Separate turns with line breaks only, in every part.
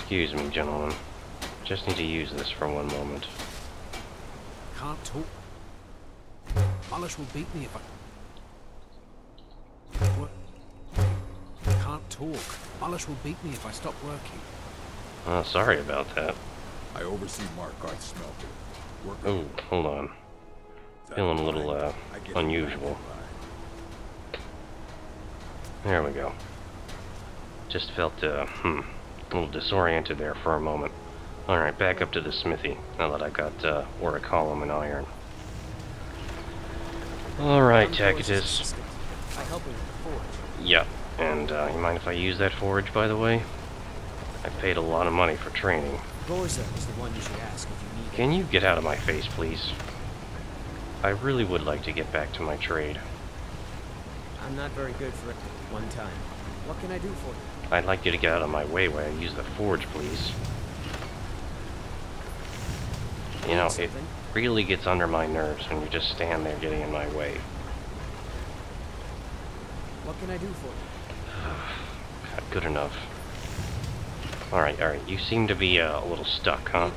Excuse me, gentlemen. Just need to use this for one moment.
Can't talk. Malish will beat me if I... What? Can't talk. Malish will beat me if I stop working.
Oh, sorry about that.
I oversee Markarth smelter.
Oh, hold on. Feeling a little, unusual. There we go. Just felt, a little disoriented there for a moment. Alright, back up to the smithy, now that I got, ore column and iron. Alright, Tacitus.
I help him with the forge.
Yeah, and, you mind if I use that forge, by the way? I paid a lot of money for training.
Gorza is the one you should ask if you need
Can you get out of my face, please? I really would like to get back to my trade.
I'm not very good for it. One time. What can I do for you?
I'd like you to get out of my way while I use the forge, please. You know, it really gets under my nerves when you just stand there getting in my way.
What can I do for you?
God, good enough. Alright, you seem to be a little stuck, huh?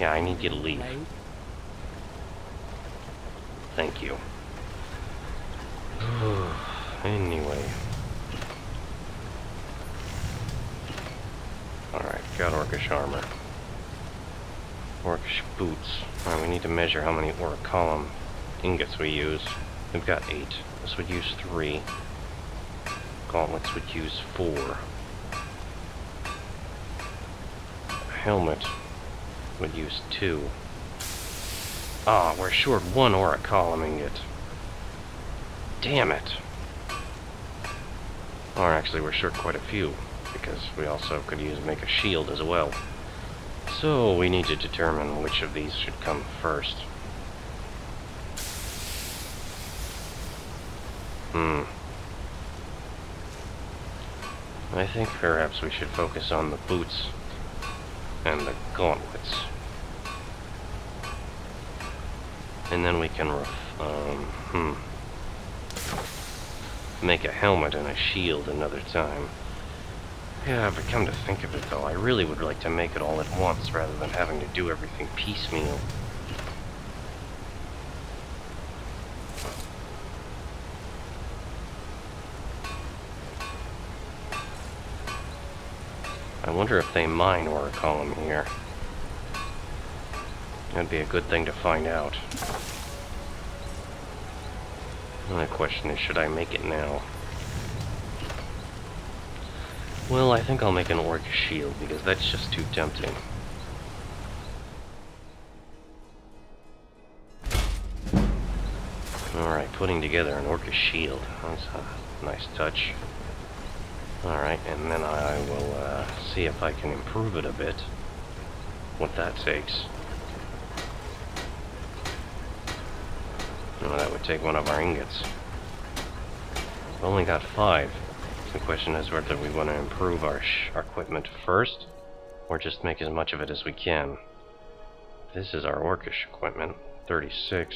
Yeah, I need you to leave. Thank you. Anyway. Alright, got orcish armor. Orcish boots. Alright, we need to measure how many ore column ingots we use. We've got 8. This would use 3. Gauntlets would use 4. Helmet would use 2. Ah, we're short 1 ore column ingot. Damn it. Or actually, we're short quite a few, because we also could make a shield as well. So we need to determine which of these should come first. I think perhaps we should focus on the boots and the gauntlets. And then we can make a helmet and a shield another time. Yeah, but come to think of it though, I really would like to make it all at once rather than having to do everything piecemeal. I wonder if they mine ore column here. That'd be a good thing to find out. And the question is, should I make it now? Well, I think I'll make an orc shield, because that's just too tempting. Alright, putting together an orc shield. That's a nice touch. Alright, and then I will see if I can improve it a bit. What that takes. Well, that would take one of our ingots. We've only got 5. The question is whether we want to improve our equipment first, or just make as much of it as we can. This is our orcish equipment, 36.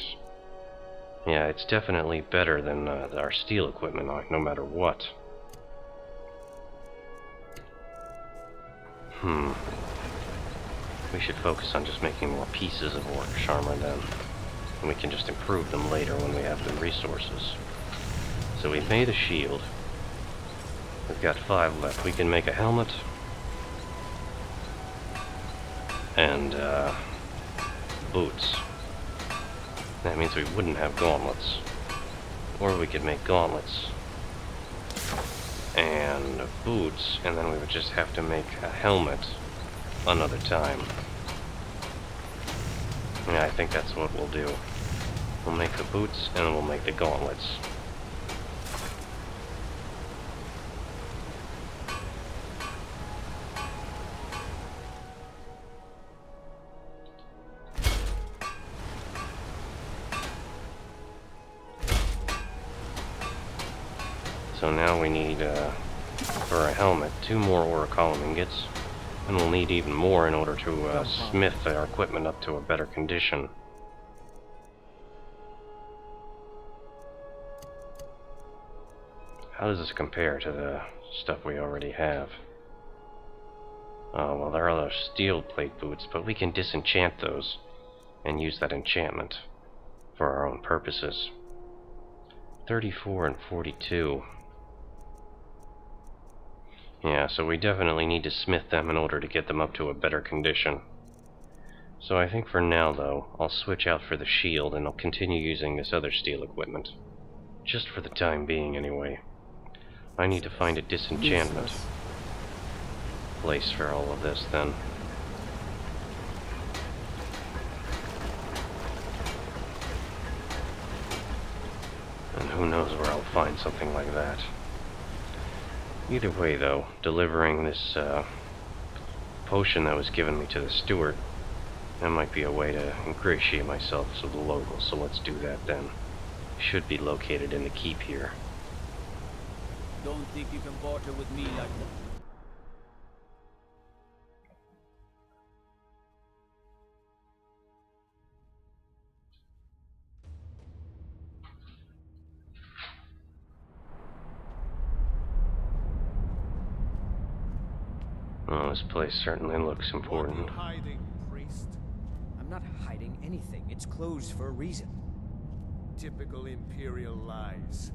Yeah, it's definitely better than our steel equipment, no matter what. We should focus on just making more pieces of orcish armor then. And we can just improve them later when we have the resources. So we've made a shield. We've got 5 left. We can make a helmet. And, boots. That means we wouldn't have gauntlets. Or we could make gauntlets. And boots, and then we would just have to make a helmet another time. Yeah, I think that's what we'll do. We'll make the boots, and then we'll make the gauntlets. So now we need, for a helmet, 2 more ore column ingots. And we'll need even more in order to smith our equipment up to a better condition. How does this compare to the stuff we already have? Oh, well, there are those steel plate boots, but we can disenchant those and use that enchantment for our own purposes. 34 and 42. Yeah, so we definitely need to smith them in order to get them up to a better condition. So I think for now, though, I'll switch out for the shield and I'll continue using this other steel equipment. Just for the time being, anyway. I need to find a disenchantment place for all of this, then. And who knows where I'll find something like that. Either way, though, delivering this potion that was given me to the steward, that might be a way to ingratiate myself to the locals, so let's do that then. Should be located in the keep here.
Don't think you can barter with me like that.
Oh, this place certainly looks
What are
important.
you hiding, priest?
I'm not hiding anything. It's closed for a reason.
Typical Imperial lies.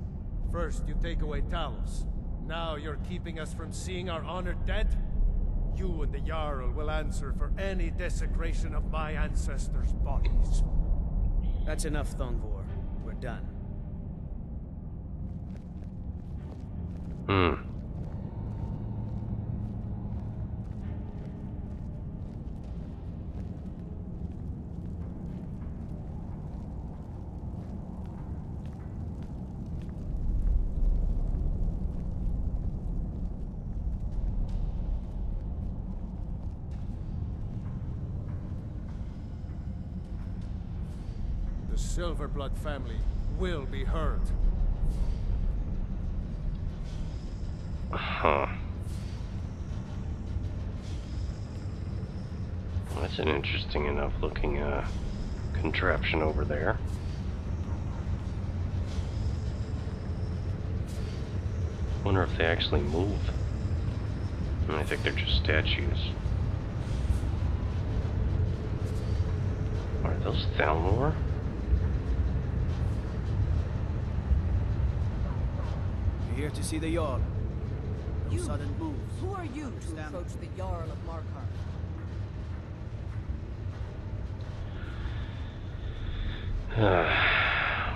First, you take away Talos. Now you're keeping us from seeing our honored dead? You and the Jarl will answer for any desecration of my ancestors' bodies.
That's enough, Thongvor. We're done.
The Silverblood family will be heard.
Huh. That's an interesting enough looking contraption over there. Wonder if they actually move. I think they're just statues. Are those Thalmor?
You're here to see the Jarl. No
You-
sudden moves.
Who are you to approach the Jarl of Markarth?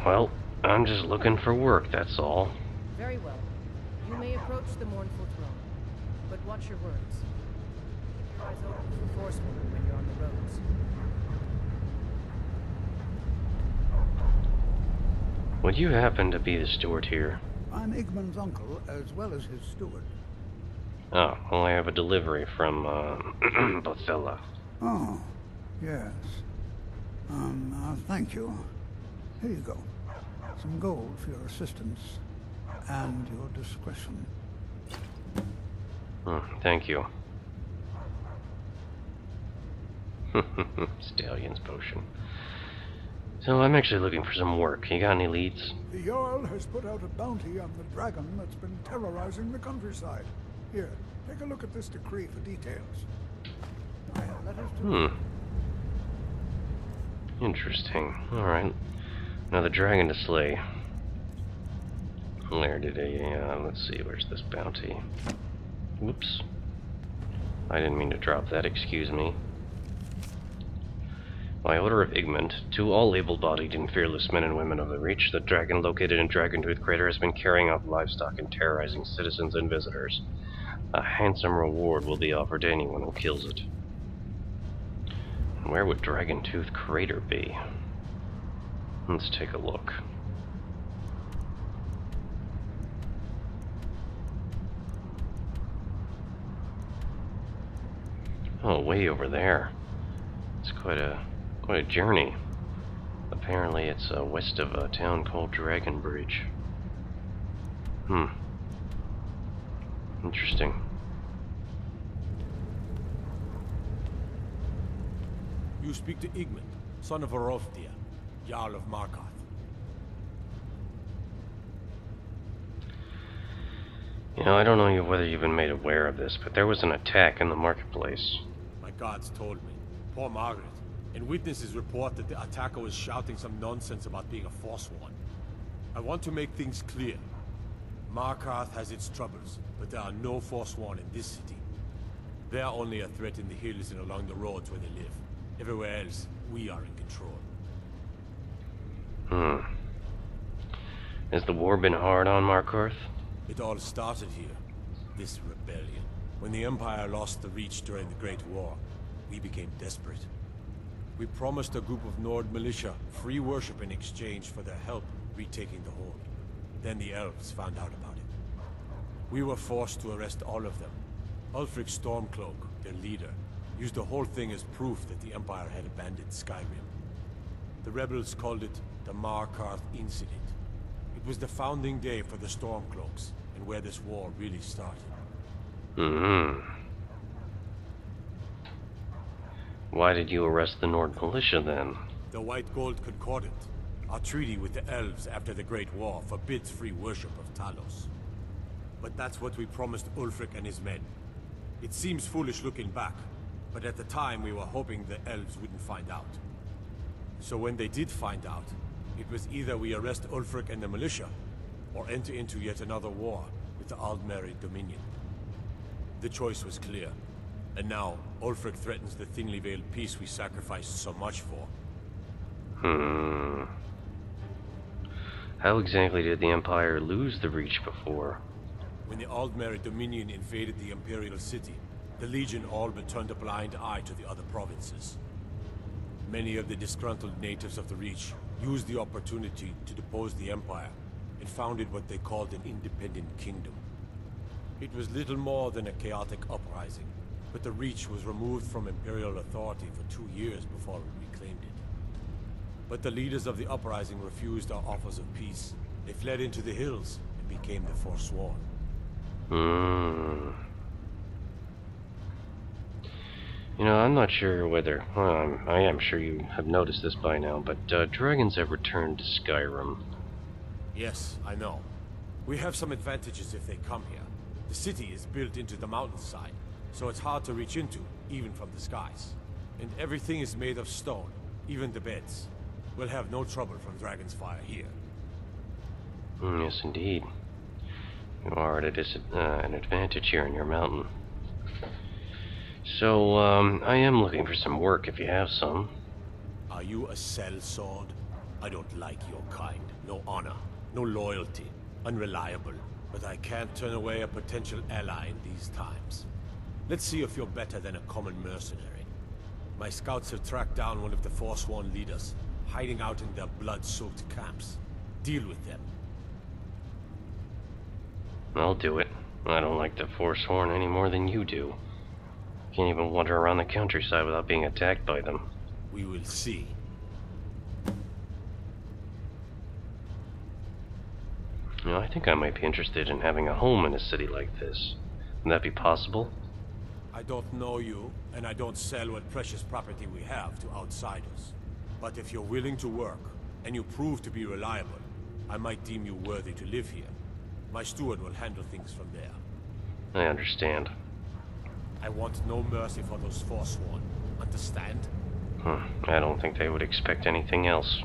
Well, I'm just looking for work, that's all.
Very well. You may approach the mournful throne, but watch your words. Keep your eyes open for forcemen when you're on the roads.
Would you happen to be the steward here?
I'm Igmund's uncle, as well as his steward.
Oh, well, I have a delivery from, Bothella.
Oh, yes. Thank you. Here you go. Some gold for your assistance and your discretion.
Thank you. Stallion's potion. So I'm actually looking for some work. You got any leads?
The Jarl has put out a bounty on the dragon that's been terrorizing the countryside. Here, take a look at this decree for details. I have letters to...
Interesting. Alright. Now the dragon to slay. Where did let's see, where's this bounty? Whoops. I didn't mean to drop that, excuse me. By order of Igmund, to all able-bodied and fearless men and women of the Reach, the dragon located in Dragontooth Crater has been carrying off livestock and terrorizing citizens and visitors. A handsome reward will be offered to anyone who kills it. Where would Dragontooth Crater be? Let's take a look. Oh, way over there. It's quite a journey. Apparently it's west of a town called Dragonbridge. Interesting.
You speak to Igmund, son of Oroftia, Jarl of Markarth.
You know, I don't know whether you've been made aware of this, but there was an attack in the marketplace.
My guards told me. Poor Margaret. And witnesses report that the attacker was shouting some nonsense about being a Forsworn. I want to make things clear. Markarth has its troubles, but there are no Forsworn in this city. They are only a threat in the hills and along the roads where they live. Everywhere else, we are in control.
Has the war been hard on Markarth?
It all started here, this rebellion. When the Empire lost the Reach during the Great War, we became desperate. We promised a group of Nord militia free worship in exchange for their help retaking the hold. Then the elves found out about it. We were forced to arrest all of them. Ulfric Stormcloak, their leader, used the whole thing as proof that the Empire had abandoned Skyrim. The rebels called it the Markarth Incident. It was the founding day for the Stormcloaks, and where this war really started.
Why did you arrest the Nord militia then?
The White Gold Concordant, our treaty with the elves after the Great War, forbids free worship of Talos. But that's what we promised Ulfric and his men. It seems foolish looking back, but at the time we were hoping the elves wouldn't find out. So when they did find out, it was either we arrest Ulfric and the militia, or enter into yet another war with the Aldmeri Dominion. The choice was clear, and now Ulfric threatens the thinly veiled peace we sacrificed so much for.
How exactly did the Empire lose the Reach before?
When the Aldmeri Dominion invaded the Imperial City, the Legion all but turned a blind eye to the other provinces. Many of the disgruntled natives of the Reach used the opportunity to depose the Empire and founded what they called an independent kingdom. It was little more than a chaotic uprising, but the Reach was removed from Imperial authority for 2 years before we reclaimed it. But the leaders of the uprising refused our offers of peace. They fled into the hills and became the Forsworn.
You know, I'm not sure whether... Well, I am sure you have noticed this by now, but dragons have returned to Skyrim.
Yes, I know. We have some advantages if they come here. The city is built into the mountainside, so it's hard to reach into, even from the skies. And everything is made of stone, even the beds. We'll have no trouble from Dragon's Fire here.
Yes, indeed. You are at an advantage here in your mountain. So, I am looking for some work if you have some.
Are you a sellsword? I don't like your kind. No honor, no loyalty, unreliable. But I can't turn away a potential ally in these times. Let's see if you're better than a common mercenary. My scouts have tracked down one of the Forsworn leaders, hiding out in their blood-soaked camps. Deal with them.
I'll do it. I don't like the Forsworn any more than you do. Can't even wander around the countryside without being attacked by them.
We will see.
You know, I think I might be interested in having a home in a city like this. Would that be possible?
I don't know you, and I don't sell what precious property we have to outsiders. But if you're willing to work, and you prove to be reliable, I might deem you worthy to live here. My steward will handle things from there.
I understand.
I want no mercy for those Forsworn. Understand?
I don't think they would expect anything else.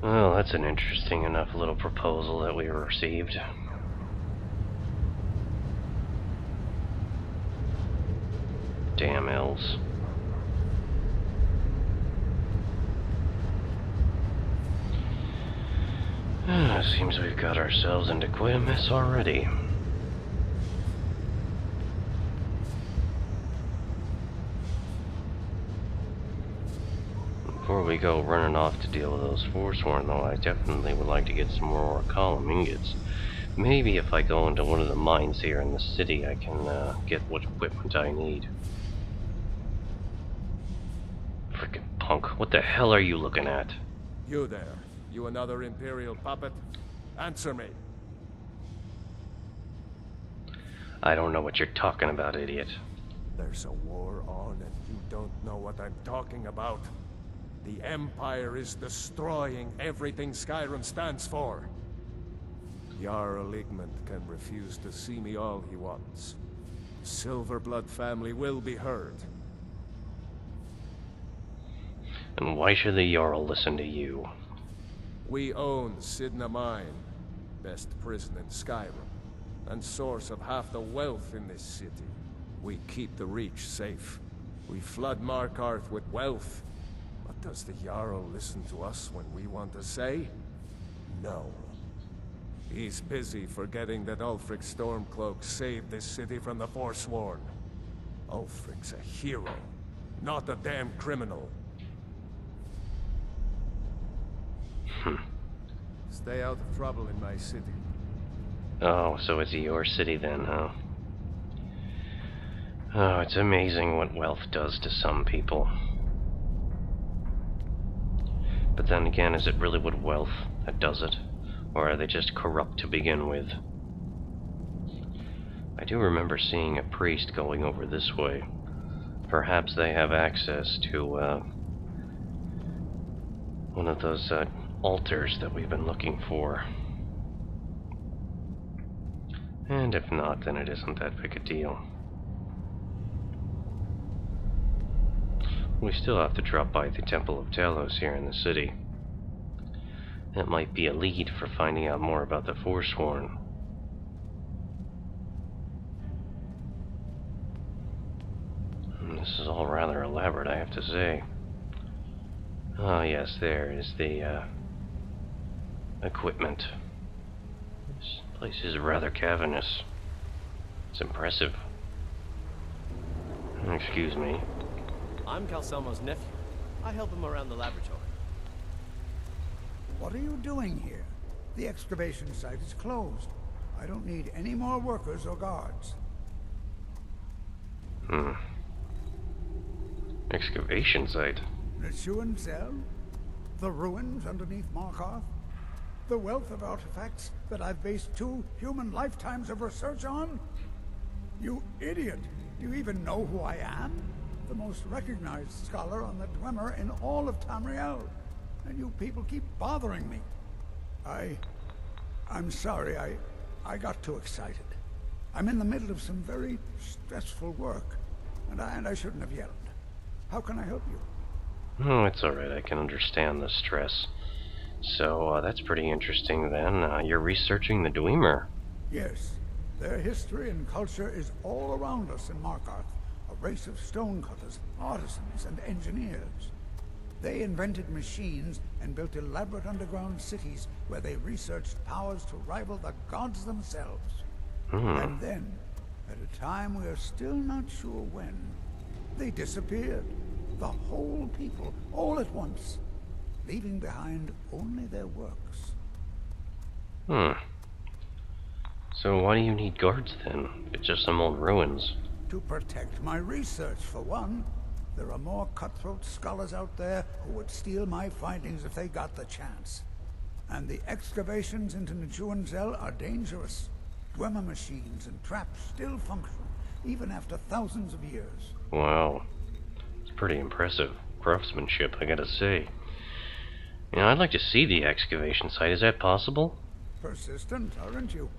Well, that's an interesting enough little proposal that we received. Damn elves. Seems we've got ourselves into quite a mess already. Before we go running off to deal with those Forsworn, though, I definitely would like to get some more column ingots. Maybe if I go into one of the mines here in the city, I can get what equipment I need. Frickin' punk, what the hell are you looking at?
You there. You another Imperial puppet? Answer me.
I don't know what you're talking about, idiot.
There's a war on and you don't know what I'm talking about. The Empire is destroying everything Skyrim stands for. Jarl can refuse to see me all he wants. The Silverblood family will be heard.
And why should the Jarl listen to you?
We own Sidna Mine, best prison in Skyrim, and source of half the wealth in this city. We keep the Reach safe. We flood Markarth with wealth. But does the Jarl listen to us when we want to say? No. He's busy forgetting that Ulfric Stormcloak saved this city from the Forsworn. Ulfric's a hero, not a damn criminal. Stay out of trouble in my city.
Oh, so it's your city then, huh? Oh, it's amazing what wealth does to some people. But then again, is it really with wealth that does it? Or are they just corrupt to begin with? I do remember seeing a priest going over this way. Perhaps they have access to one of those altars that we've been looking for. And if not, then it isn't that big a deal. We still have to drop by the Temple of Talos here in the city. That might be a lead for finding out more about the Forsworn. This is all rather elaborate, I have to say. Ah, yes, there is the equipment. This place is rather cavernous. It's impressive. Excuse me.
I'm Calcelmo's nephew. I help him around the laboratory.
What are you doing here? The excavation site is closed. I don't need any more workers or guards.
Excavation site?
Nichuan Zell? The ruins underneath Markarth? The wealth of artifacts that I've based 2 human lifetimes of research on? You idiot! Do you even know who I am? The most recognized scholar on the Dwemer in all of Tamriel. And you people keep bothering me. I'm sorry, I got too excited. I'm in the middle of some very stressful work, and I shouldn't have yelled. How can I help you?
Oh, it's alright, I can understand the stress. So, that's pretty interesting then. You're researching the Dwemer.
Yes. Their history and culture is all around us in Markarth. A race of stonecutters, artisans, and engineers. They invented machines and built elaborate underground cities where they researched powers to rival the gods themselves. And then, at a time we are still not sure when, they disappeared. The whole people, all at once, leaving behind only their works.
So why do you need guards then? It's just some old ruins.
To protect my research, for one. There are more cutthroat scholars out there who would steal my findings if they got the chance. And the excavations into Nichuan Zell are dangerous. Dwemer machines and traps still function, even after thousands of years.
Wow. It's pretty impressive craftsmanship, I gotta say. You know, I'd like to see the excavation site. Is that possible?
Persistent, aren't you?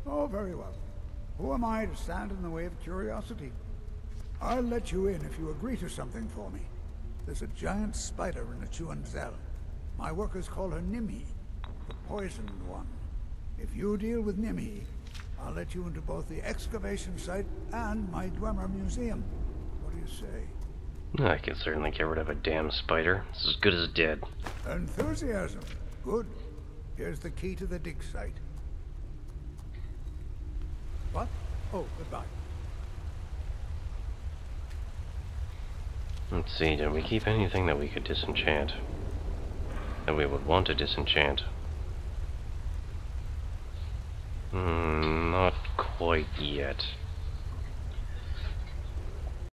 Oh, very well. Who am I to stand in the way of curiosity? I'll let you in if you agree to something for me. There's a giant spider in Nichuan Zell. My workers call her Nimi, the poisoned one. If you deal with Nimi, I'll let you into both the excavation site and my Dwemer museum. What do you say?
I can certainly get rid of a damn spider. It's as good as dead.
Enthusiasm. Good. Here's the key to the dig site. What? Oh, goodbye.
Let's see, did we keep anything that we could disenchant? That we would want to disenchant? Not quite yet.